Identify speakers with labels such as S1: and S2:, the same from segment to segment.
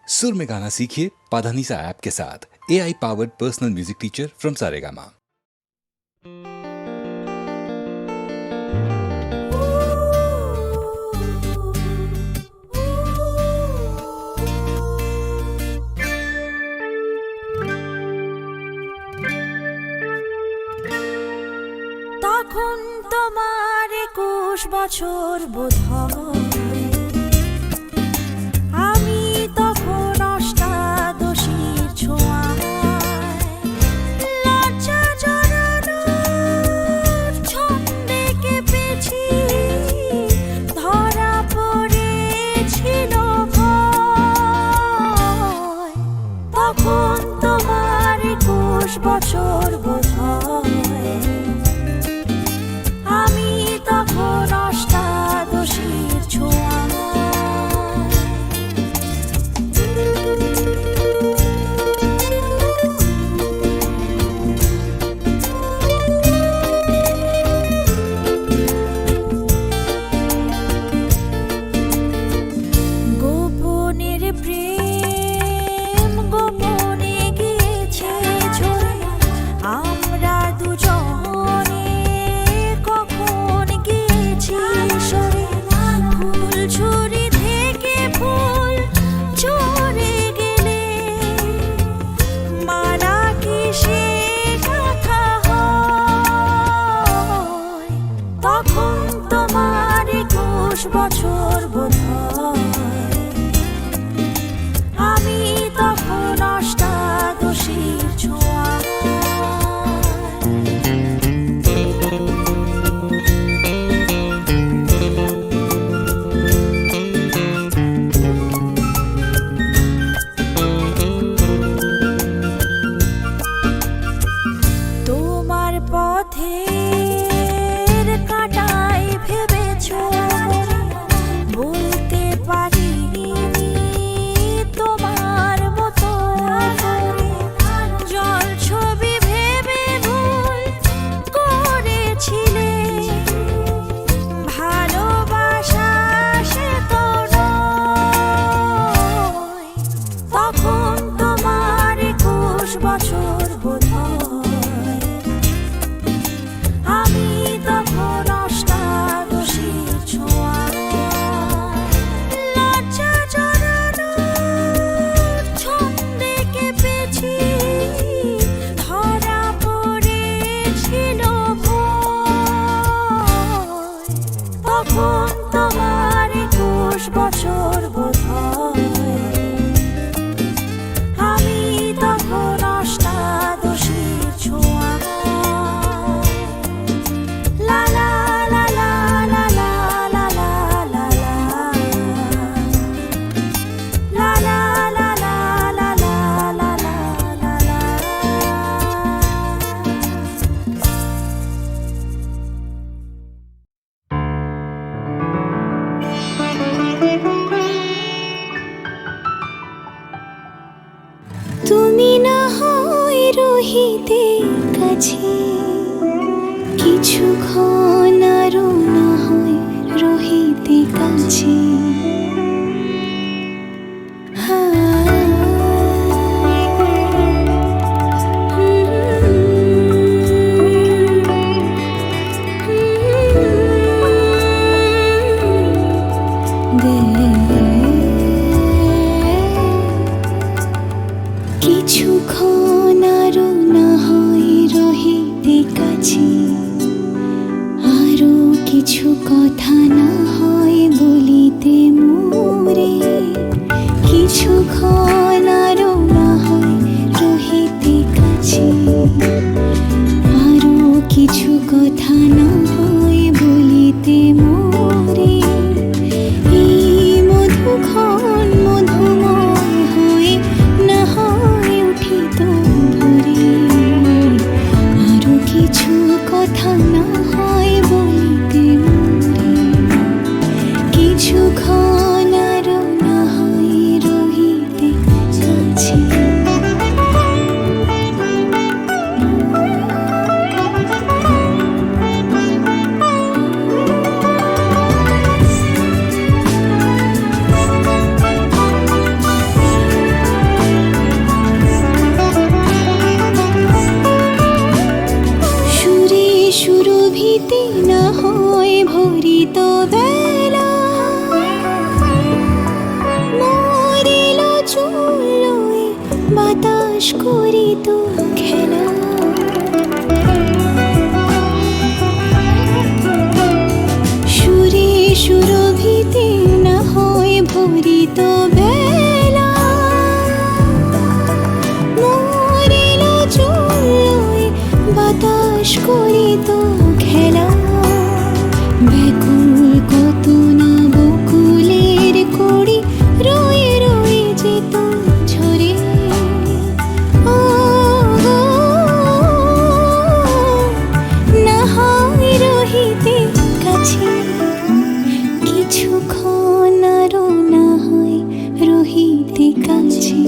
S1: सुर में गाना सीखिए पाधानीसा ऐप के साथ। AI powered personal music teacher from Saregama.
S2: তখন তোমার 21 বছর বোধহয়, আমি তখন অষ্টাদশীর ছোঁয়ায়। লজ্জা জড়ানোর ছন্দে কেঁপেছি, ধরা পড়েছিল ভয়। তখন তোমার 21 বছর বোধহয়, আমি তখন অষ্টাদশীর ছোঁয়ায়। গোপনের প্রেম গোপনে গিয়েছে ঝরে, আমরা দুজনে কখন গিয়েছি সরে। ফুল ঝুরি থেকে ফুল ঝরে গেলে মারা কি সে কথা হয়? তখন তোমার 21 বছর বোধহয়, আমি তখন অষ্টাদশীর ছোঁয়ায়। তোমার পথের কাঁটায় ভেবেছো বলতে পারিনি তোমার মতো করে। জল ছবি ভেবে ভুল করেছিলে, ভালোবাসা সে তো নয়। তখন তোমার 21 বছর বোধহয়, আমি তখন অষ্টাদশীর ছোঁয়ায়। লজ্জা জড়ানোর ছন্দে কেঁপেছি, ধরা পড়েছিল ভয়। তখন তোমার 21 বছর বোধহয়, আমি তখন অষ্টাদশীর ছোঁয়ায়। লা লা লা লা লা লা লা লা লা লা। লা লা লা লা লা লা লা লা লা লা।
S3: তুমি না হয় রহিতে কাছে, কিছুক্ষণ আরো না হয় রহিতে কাছে। কিছুক্ষণ আরো না হয় রহিতে কাছে, আরো কিছু কথা না হয় বলিতে মোরে। কিছুক্ষণ আরো না হয় রহিতে কাছে, আরো কিছু কথা না হয় বলিতে মোরে। এই মধুক্ষণ মধুময় হয় না হয় উঠিত ভোরে, আরো কিছু কথা না হয় বলিতে মোরে। কিছুক্ষণ আরো না হয় রহিতে বাতাস করিত খেলা সুরে সুরভিতে না হয় ভরিত বেলা মরিল চুলোয় বাতাস করিত খেলা ব্যাকুল কত না বকুলের কড়ি রয়ে রয়ে যেত ঝরে ও গো, না হয় রহিতে কাছে কিছুক্ষণ আরো না হয় রহিতে কাছে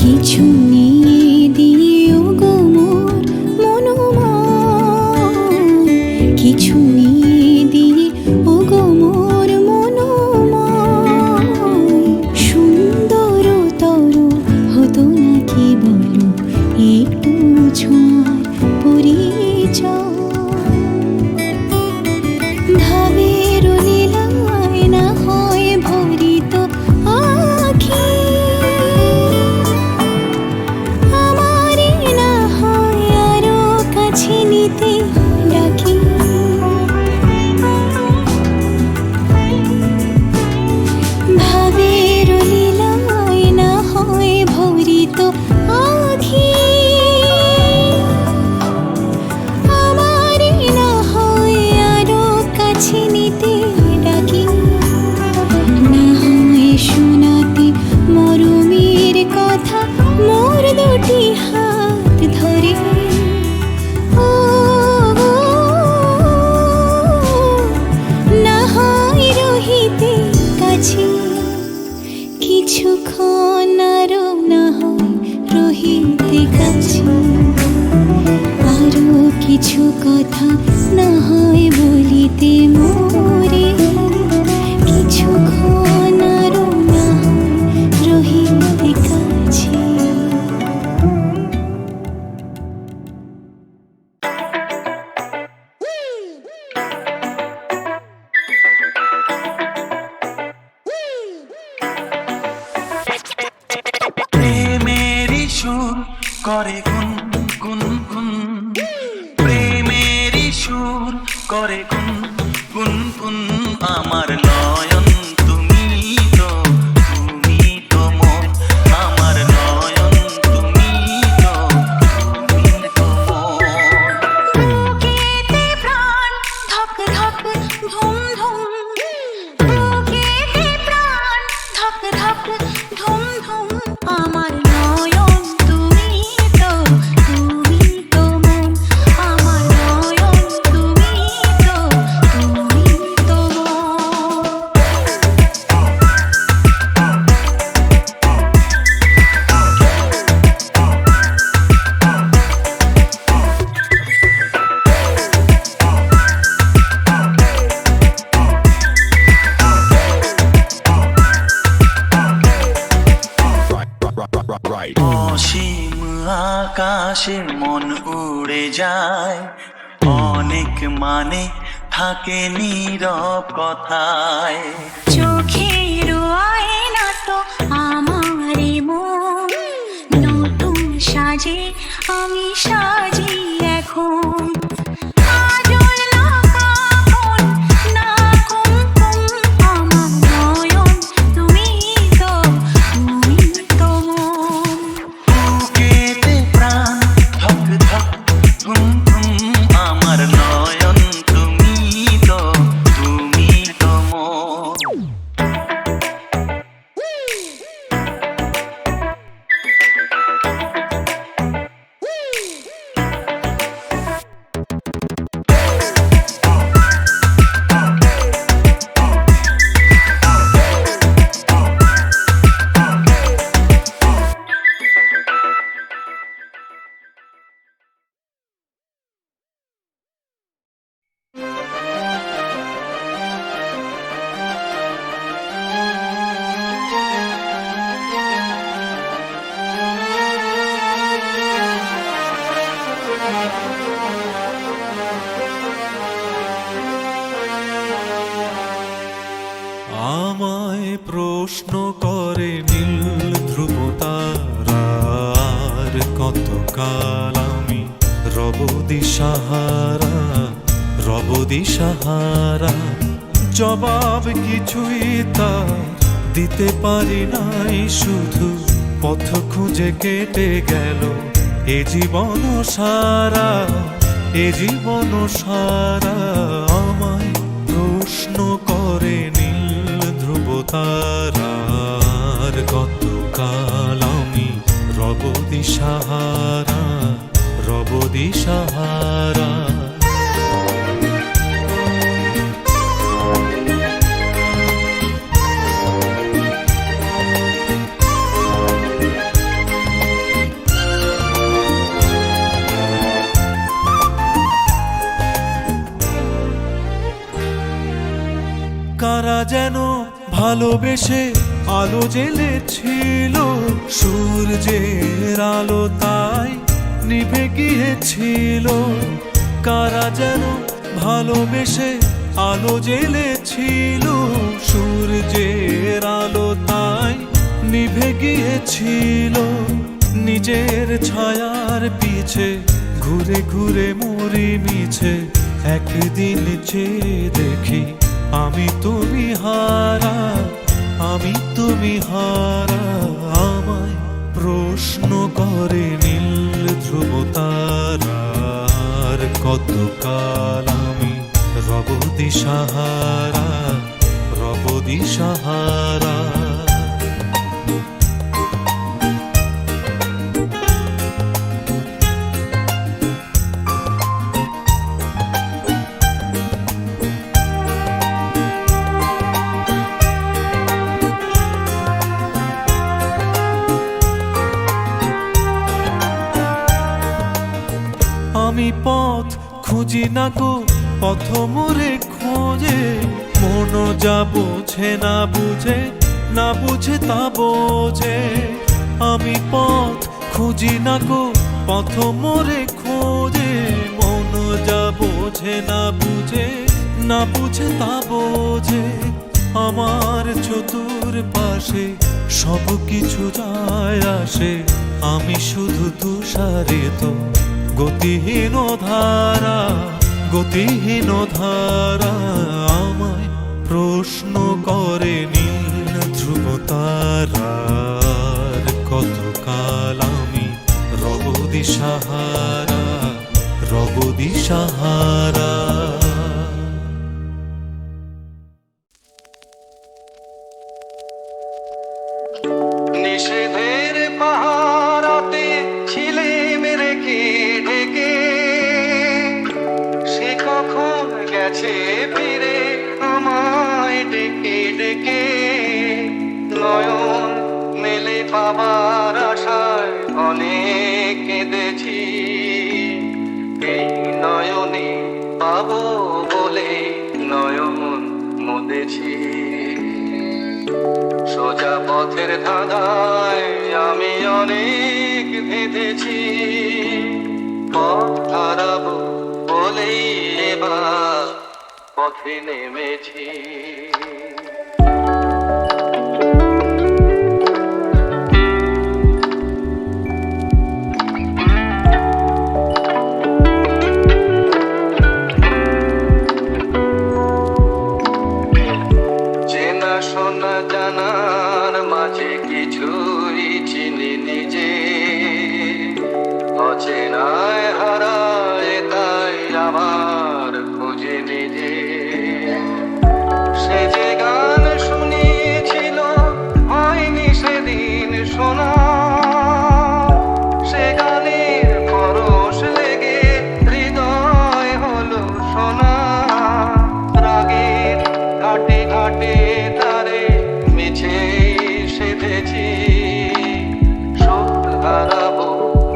S3: কিছু নিয়ে দিও গো মোর মনোময় কিছু নিয়ে দিয়ে ও গো মোর মনোময় সুন্দর তর হতো নাকি বলো একটু ছোঁয়ার পরিচয় ভাবের লীলায় না হয় ভরিত আখি আমারে না হয় আরো কাছে নিতে ডাকি ভাবের লীলায় না হয় ভরিত আখি আমারে না হয় আরো কাছে নিতে ডাকি না হয় শোনাতে মরমের কথা মোর দুটি হাত ধরে ও গো, না হয় রহিতে কাছে কিছুক্ষণ আরো না হয় রহিতে কাছে আরো কিছু কথা না হয় বলিতে মোরে কিছুক্ষণ আরো না হয় রহিতে কাছে
S4: প্রেমেরই সুর করে গুন গুন গুন প্রেমেরই সুর করে গুন গুন গুন আমার নয়ন তুমি তো মন আমার নয়ন তুমি তো মন
S2: বুকেতে প্রাণ ধক ধক ধুম ধুম বুকেতে প্রাণ ধক ধক ধুম ধুম আমার নয়ন তুমি তো মন আমার নয়ন তুমি তো
S4: অসীম আকাশে মন উড়ে যায় অনেক মানে থাকে নীরব কথায়
S2: চোখের আয়না তো আমারে মন নতুন সাজে আমি সাজি এখন কাজল না কাফন না কুমকুম আমার নয়ন তুমি তো মন
S4: বুকেতে প্রাণ ধক ধক ধুম ধুম আমার নয়ন তুমি তো মন
S5: প্রশ্ন করে নীল ধ্রুব তারার, কতকাল আমি রব দিশাহারা, রব দিশাহারা। জবাব কিছুই তার দিতে পারি নাই, শুধু পথ খুঁজে কেটে গেল এ জীবন সারা, এ জীবন সারা। আমায় প্রশ্ন করে নীল ধ্রুব তারার, কতকাল আমি রব দিশাহারা, রব দিশাহারা। কারা যেন ভালোবেসে আলো জ্বেলেছিল, সূর্যের আলো তাই নিভে গিয়েছিল। কারা যেন ভালোবেসে আলো জ্বেলেছিল, সূর্যের আলো তাই নিভে গিয়েছিল। নিজের ছায়ার পিছে ঘুরে ঘুরে মরি মিছে, একদিন চেয়ে দেখি আমি তুমি হারা, আমি তুমি হারা। আমায় প্রশ্ন করে নীল ধ্রুব তারার, কতকাল আমি রব দিশাহারা, রব দিশাহারা। আমি পথ খুঁজি না গো, পথ মোরে খোঁজে। মন যা বোঝে না বুঝে, না বুঝে তা বোঝে। আমি পথ খুঁজি না গো, পথ মোরে খোঁজে। মন যা বোঝে না বুঝে, না বুঝে তা বোঝে। আমার চতুর পাশে সব কিছু যায় আসে, আমি শুধু তুষারিত গতিহীন ধারা, গতিহীন ধারা। আমায় প্রশ্ন করে নীল ধ্রুব তারার, কতকাল আমি রব দিশাহারা, রব দিশাহারা।
S4: নিষেধের পাহারাতে ছিলে মেরে কে ঢেকে, সে কখন গেছে ফিরে আমায় ডেকে ডেকে। নয়ন মেলে পাবার আশায় অনেক কেঁদেছি, এই নয়নে পাবো বলে নয়ন মুদেছি। সোজা পথের ধাঁধায় আমি অনেক ভেদেছি, পথ হারাবো বলেই এবার পথে নেমেছি। চেনা শোনা জানার মাঝে কিছুই চিনি নিজে, অচেনায় হারায় তাই আমার খুঁজে নিজে। সে যে গান শুনিয়েছিল হয়নি সেদিন শোনা, সে গানের পরশ লেগে হৃদয় হলো সোনা। রাগের ঘাটে ঘাটে তারে মিছেই সেধেছি, সুখ হারাবো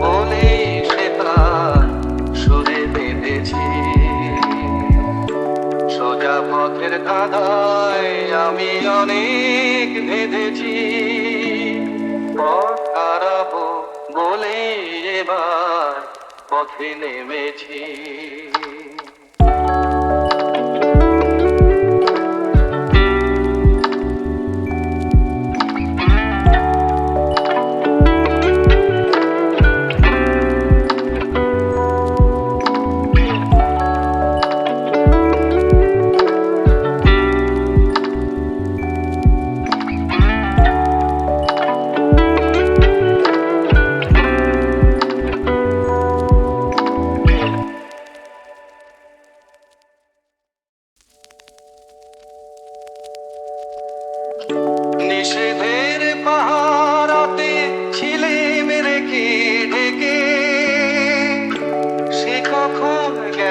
S4: বলেই সে তার সুরে বেঁধেছি। সোজা পথের ধাঁধায় আমি অনেক ভেদেছি, পথ হারাবো বলেই এবার পথে নেমেছি।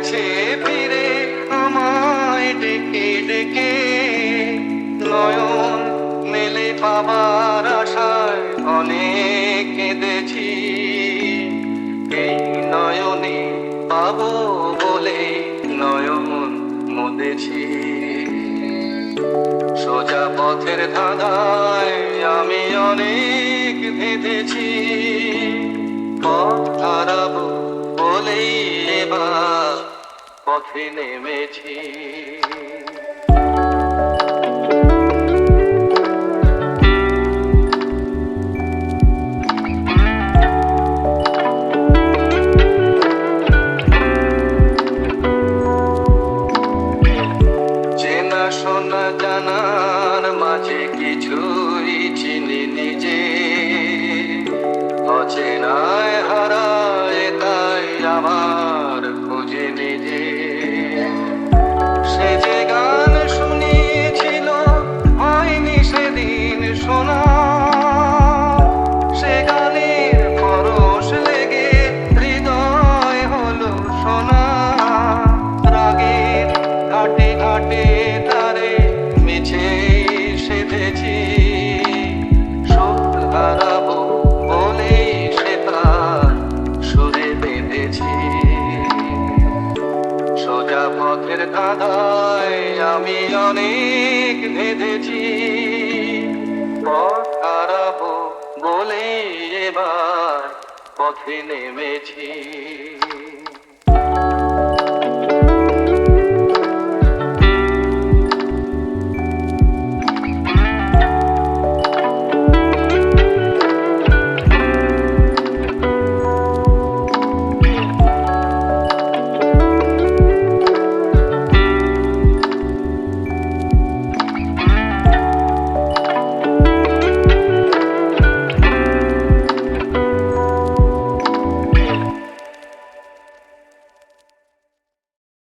S4: গেছে ফিরে আমায় ডেকে ডেকে, নয়ন মেলে পাবার আশায় অনেক কেঁদেছি। এই নয়নে পাবো বলে নয়ন মুদেছি। সোজা পথের ধাঁধায় আমি অনেক ভেদেছি। পথ হারাবো বলেই এবার পথে নেমেছি। চেনা শোনা জানার মাঝে কিছুই চিনি নিজে, অচেনায় হারায় তাই আমার খুঁজে নিজে। সে যে গান শুনিয়েছিল হয়নি সেদিন শোনা, সে গানের পরশ লেগে হৃদয় হলো সোনা। রাগের ঘাটে ঘাটে তারে মিছেই সেধেছি, সুখ হারাবো বলেই সে তার সুরে বেঁধেছি। সোজা পথের ধাঁধায় আমি অনেক ভেদেছি। পথ হারাবো বলেই এবার পথে নেমেছি।